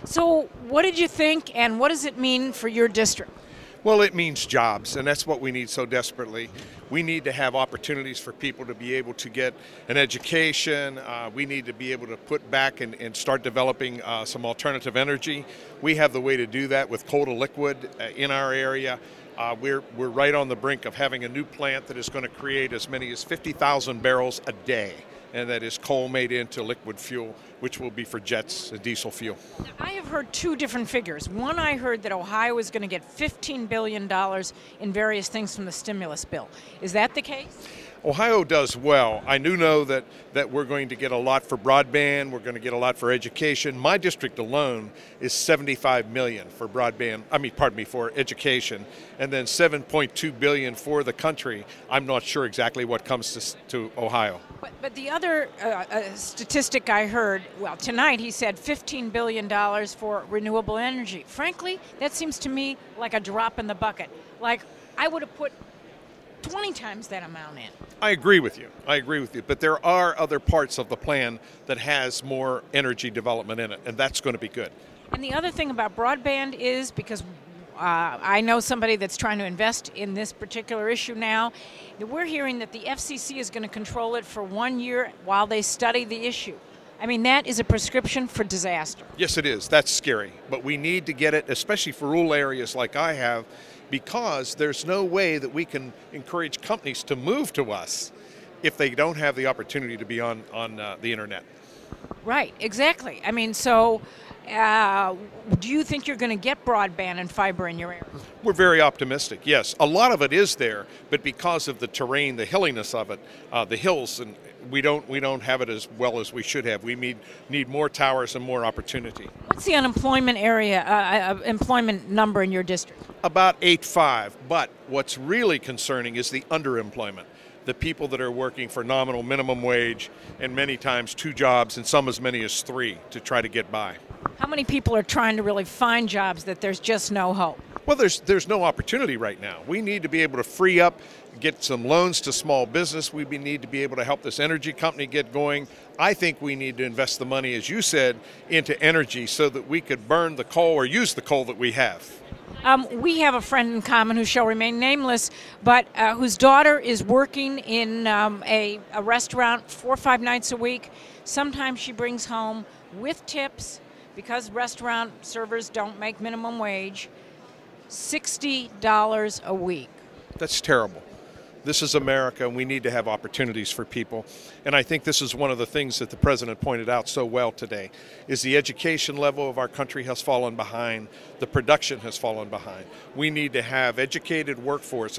So what did you think, and what does it mean for your district? Well, it means jobs, and that's what we need so desperately. We need to have opportunities for people to be able to get an education. We need to be able to put back and start developing some alternative energy. We have the way to do that with coal to liquid in our area. We're right on the brink of having a new plant that is going to create as many as 50,000 barrels a day, and that is coal made into liquid fuel, which will be for jets, diesel fuel. I have heard two different figures. One, I heard that Ohio is going to get $15 billion in various things from the stimulus bill. Is that the case? Ohio does well. I do know that we're going to get a lot for broadband, we're going to get a lot for education. My district alone is $75 million for for education, and then $7.2 billion for the country. I'm not sure exactly what comes to Ohio. But the other statistic I heard, well, tonight he said $15 billion for renewable energy. Frankly, that seems to me like a drop in the bucket. Like, I would have put 20 times that amount in. I agree with you. But there are other parts of the plan that has more energy development in it, and that's going to be good. And the other thing about broadband is, because I know somebody that's trying to invest in this particular issue now, we're hearing that the FCC is going to control it for 1 year while they study the issue. I mean, that is a prescription for disaster. Yes, it is. That's scary. But we need to get it, especially for rural areas like I have, because there's no way that we can encourage companies to move to us if they don't have the opportunity to be on the internet. Right, exactly. I mean, so do you think you're going to get broadband and fiber in your area? We're very optimistic, yes. A lot of it is there, but because of the terrain, the hilliness of it, the hills, and we don't have it as well as we should have. We need more towers and more opportunity. What's the unemployment employment number in your district? About 8.5, but what's really concerning is the underemployment. The people that are working for nominal minimum wage, and many times 2 jobs and some as many as 3 to try to get by. How many people are trying to really find jobs that there's just no hope? Well, there's no opportunity right now. We need to be able to free up, get some loans to small business. We need to be able to help this energy company get going. I think we need to invest the money, as you said, into energy so that we could burn the coal or use the coal that we have. We have a friend in common who shall remain nameless, but whose daughter is working in a restaurant 4 or 5 nights a week. Sometimes she brings home, with tips, because restaurant servers don't make minimum wage, $60 a week. That's terrible. This is America, and we need to have opportunities for people. And I think this is one of the things that the President pointed out so well today, is the education level of our country has fallen behind, the production has fallen behind. We need to have an educated workforce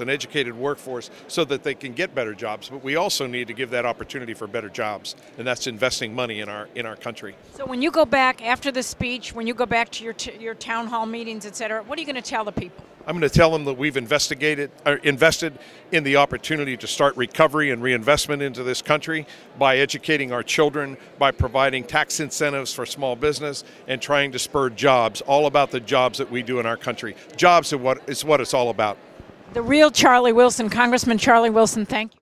so that they can get better jobs, but we also need to give that opportunity for better jobs, and that's investing money in our country. So when you go back after the speech, when you go back to your town hall meetings, et cetera, what are you going to tell the people? I'm going to tell them that we've invested in the opportunity to start recovery and reinvestment into this country by educating our children, by providing tax incentives for small business, and trying to spur jobs, all about the jobs that we do in our country. Jobs is what it's all about. The real Charlie Wilson, Congressman Charlie Wilson, thank you.